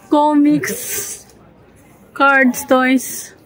Comics, cards, toys.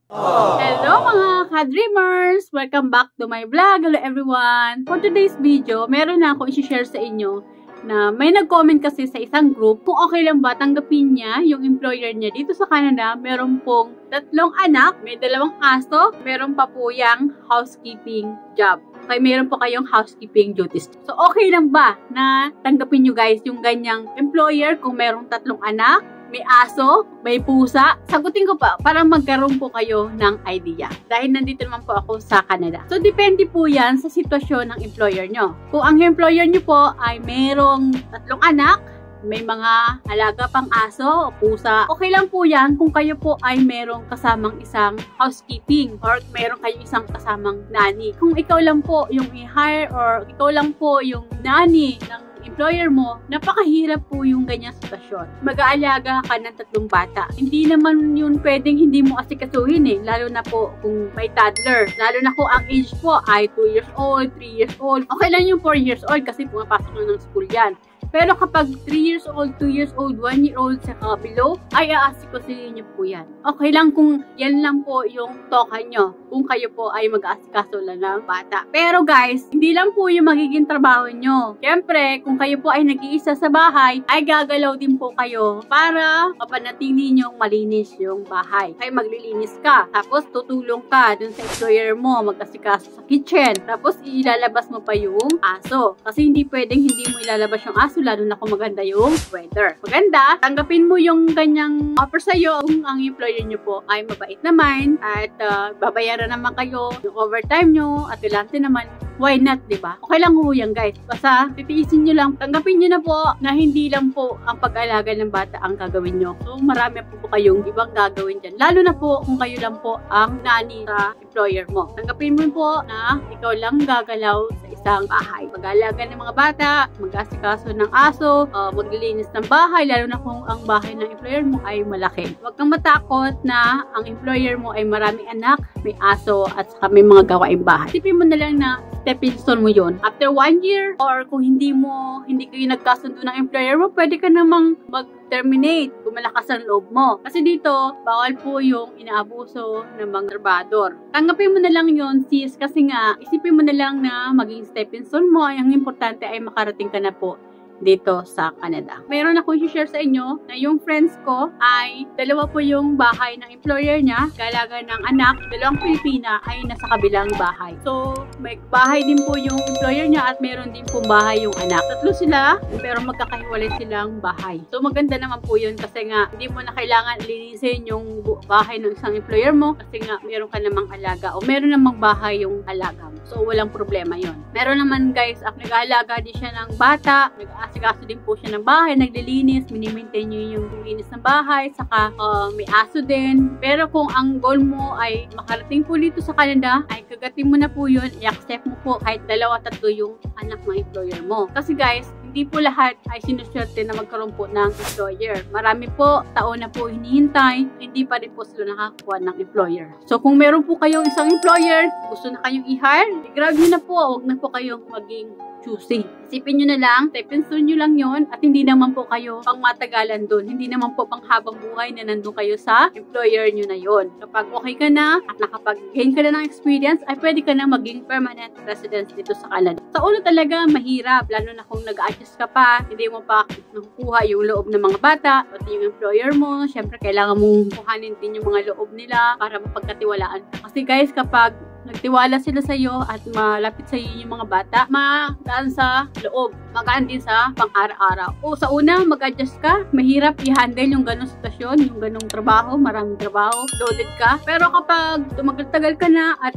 Hello mga ka-dreamers! Welcome back to my vlog. Hello everyone! For today's video, meron na ako i-share sa inyo na may nag-comment kasi sa isang group kung okay lang ba tanggapin niya yung employer niya dito sa Canada. Meron pong 3 anak, may 2 aso, meron pa po yung housekeeping job. Okay, meron po kayong housekeeping duties. So, okay lang ba na tanggapin nyo guys yung ganyang employer kung merong 3 anak, may aso, may pusa? Sagutin ko pa para magkaroon po kayo ng idea. Dahil nandito naman po ako sa Canada. So, depende po yan sa sitwasyon ng employer nyo. Kung ang employer nyo po ay merong 3 anak, may mga alaga pang aso o pusa, okay lang po yan kung kayo po ay merong kasamang isang housekeeping or meron kayong isang kasamang nanny. Kung ikaw lang po yung i-hire or ikaw lang po yung nanny ng employer mo, napakahirap po yung ganyang sitwasyon. Mag-aalaga ka ng 3 bata. Hindi naman yun pwedeng hindi mo asikasuhin eh. Lalo na po kung may toddler. Lalo na kung ang age po ay 2 years old, 3 years old. Okay lang yung 4 years old kasi pumapasok na ng school yan. Pero kapag 3 years old, 2 years old, 1 year old sa below, ay aasikasohin niyo po yan. Okay lang kung yan lang po yung token nyo. Kung kayo po ay mag-aasikaso lang ng bata. Pero guys, hindi lang po yung magiging trabaho nyo. Siyempre, kung kayo po ay nag-iisa sa bahay, ay gagalaw din po kayo para mapanatili nyo malinis yung bahay. Kaya maglilinis ka. Tapos tutulong ka dun sa employer mo, mag-asikaso sa kitchen. Tapos ilalabas mo pa yung aso. Kasi hindi pwedeng hindi mo ilalabas yung aso lalo na kung maganda yung weather. Maganda, tanggapin mo yung ganyang offer sa'yo kung ang employer nyo po ay mabait naman at babayaran naman kayo yung overtime nyo at ilante naman. Why not, diba? Okay lang ho yan, guys. Basta, titiisin nyo lang. Tanggapin nyo na po na hindi lang po ang pag-alaga ng bata ang gagawin nyo. So, marami po kayong ibang gagawin dyan. Lalo na po kung kayo lang po ang nanny sa employer mo. Tanggapin mo po na ikaw lang gagalaw sa isang bahay. Mag-alaga ng mga bata, mag-asikaso ng aso, maglilinis ng bahay, lalo na kung ang bahay ng employer mo ay malaki. Huwag kang matakot na ang employer mo ay maraming anak, may aso, at saka may mga gawaing bahay. Isipin mo na lang na stepping stone mo yun. After 1 year, or kung hindi kayo nagkasundo ng employer mo, pwede ka namang mag-terminate kung malakas ang loob mo. Kasi dito, bawal po yung inaabuso ng mga trabador. Tanggapin mo na lang yun, sis, kasi nga, isipin mo na lang na maging stepping stone mo, ang importante ay makarating ka na po dito sa Canada. Mayroon akong i-share sa inyo na yung friends ko ay 2 po yung bahay ng employer niya, galaga ng anak, 2 Pilipina ay nasa kabilang bahay. So, may bahay din po yung employer niya at meron din pong bahay yung anak. 3 sila, pero magkakahiwalay silang bahay. So, maganda naman po yun kasi nga, hindi mo na kailangan linisin yung bahay ng isang employer mo kasi nga, meron ka namang alaga o meron namang bahay yung alaga mo. So, walang problema yun. Meron naman guys, nag-aalaga din siya ng bata, nag-aasikaso din po siya ng bahay, naglilinis, minimaintain nyo yung linis ng bahay, saka may aso din. Pero kung ang goal mo ay makarating po dito sa Canada, ay kagatin mo na po yun, i-accept mo po kahit 2-3 yung anak ng employer mo. Kasi guys, hindi po lahat ay sinuswerte na magkaroon po ng employer. Marami po, taon na po hinihintay, hindi pa rin po sila nakakuha ng employer. So kung meron po kayong isang employer, gusto na kayong i-hire, i-grab nyo na po, huwag na po kayong maging choosy. Isipin nyo na lang, stepping stone nyo lang yon at hindi naman po kayo pang matagalan dun. Hindi naman po pang habang buhay na nandun kayo sa employer nyo na yon. Kapag okay ka na at nakapag-gain ka na ng experience, ay pwede ka na maging permanent residence dito sa Canada. Sa ulo talaga, mahirap. Lalo na kung nag-adjust ka pa, hindi mo pa nakukuha yung loob ng mga bata, pati yung employer mo. Siyempre, kailangan mong kuhanin din yung mga loob nila para mapagkatiwalaan. Kasi guys, kapag nagtiwala sila sa iyo at malapit sa iyo yung mga bata, magaan sa loob, magaan din sa pang-araw-araw. O sa una, mag-adjust ka, mahirap i-handle yung ganong sitwasyon, yung ganong trabaho, maraming trabaho, loaded ka. Pero kapag tumagal-tagal ka na at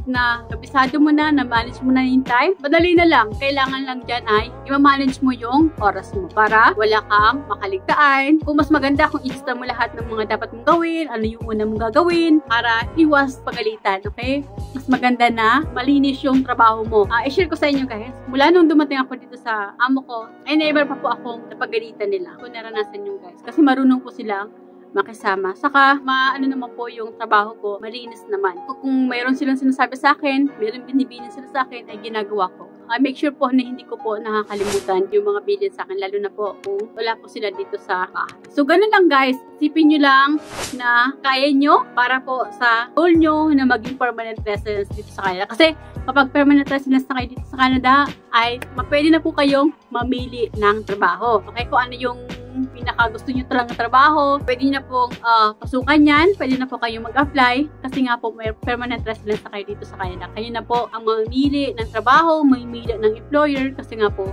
kabisado mo na manage mo na yung time, madali na lang. Kailangan lang dyan ay i-manage mo yung oras mo para wala kang makaligtaan. Kung mas maganda kung i-lista mo lahat ng mga dapat mong gawin, ano yung una mong gagawin para iwas pagalitan, okay? Mas maganda na malinis yung trabaho mo. I-share ko sa inyo guys, mula nung dumating ako dito sa amo ko, ay never pa po akong napagalitan nila. Kung naranasan yung guys. Kasi marunong po silang makisama. Saka, ano naman po yung trabaho ko, malinis naman. Kung mayroon silang sinasabi sa akin, mayroon binibilin sila sa akin, ay ginagawa ko. Make sure po na hindi ko po nakakalimutan yung mga bilin sa akin, lalo na po kung wala po sila dito sa bahay. So, ganun lang guys. Isipin nyo lang na kaya nyo para po sa goal nyo na maging permanent residence dito sa Canada. Kasi kapag permanent residence na kayo dito sa Canada, ay pwede na po kayong mamili ng trabaho. Okay, kung ano yung pinaka gusto nyo talagang trabaho, pwede na pong pasukan yan, pwede na po kayong mag-apply kasi nga po may permanent residence na kayo dito sa Canada. Kayo na po ang mamili ng trabaho, mamili ng employer kasi nga po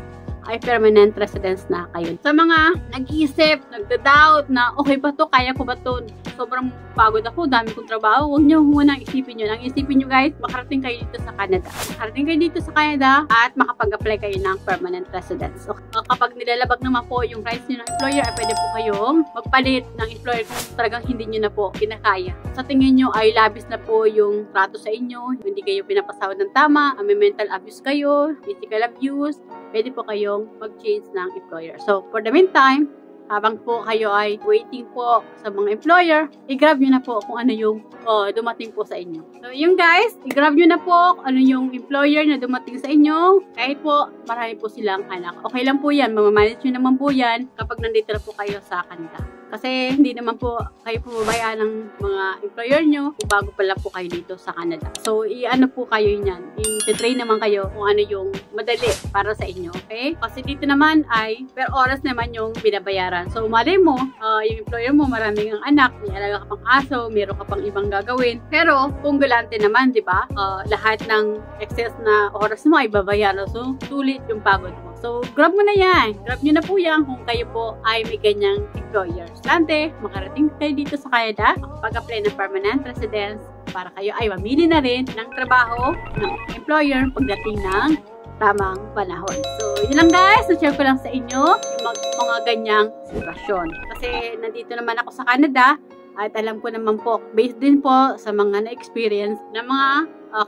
ay permanent residence na kayo. Sa mga nag-iisip, nagda-doubt na okay ba to, kaya ko ba to, sobrang pagod ako, dami kong trabaho, huwag nyo munang isipin nyo. Ang isipin nyo guys, makarating kayo dito sa Canada. Makarating kayo dito sa Canada at makapag-apply kayo ng permanent residence. So, kapag nilalabag naman po yung rights nyo ng employer, ay pwede po kayong magpalit ng employer kung talagang hindi nyo na po kinakaya. Sa tingin nyo ay labis na po yung trato sa inyo, hindi kayo pinapasahod ng tama, may mental abuse kayo, physical abuse, pwede po kayong mag-change ng employer. So, for the meantime, habang po kayo ay waiting po sa mga employer, i-grab nyo na po kung ano yung dumating po sa inyo. So, yung guys, i-grab nyo na po kung ano yung employer na dumating sa inyo. Kahit po, marami po silang anak. Okay lang po yan. Mamamanage nyo naman po yan kapag nandito na po kayo sa Canada. Kasi hindi naman po kayo pumabayaan ng mga employer nyo kung bago pala po kayo dito sa Canada. So, i-ano po kayo yan. I-train naman kayo kung ano yung madali para sa inyo. Okay? Kasi dito naman ay per oras naman yung binabayaran. So, malay mo, yung employer mo maraming ang anak, may alaga ka pang aso, meron ka pang ibang gagawin. Pero, kung galante naman, di ba? Lahat ng excess na oras mo ay babayaran. So, sulit yung pagod mo. So, grab mo na yan. Grab nyo na po yan kung kayo po ay may ganyang employer. Galante, makarating kayo dito sa Canada, makapag-apply ng permanent residence para kayo ay mamili na rin ng trabaho ng employer pagdating ng tamang panahon. So, yun lang guys. Na-share ko lang sa inyo yung mga ganyang sitwasyon. Kasi nandito naman ako sa Canada at alam ko naman po, based din po sa mga na-experience ng mga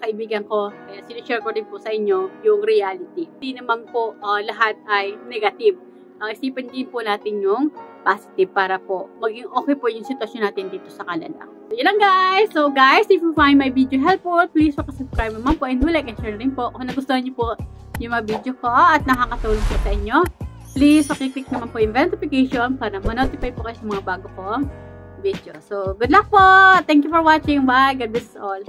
kaibigan ko, kaya sinishare ko din po sa inyo yung reality. Hindi naman po lahat ay negative. Isipin din po natin yung positive para po maging okay po yung sitwasyon natin dito sa Canada. So, yun lang guys. So guys, if you find my video helpful, please subscribe naman po and do like and share rin po. Kung nagustuhan niyo po yung mga video ko at nakakatulong po sa inyo, please pakiclick naman po yung notification para ma-notify po kayo sa mga bago ko video. So, good luck po! Thank you for watching. Bye! God bless all.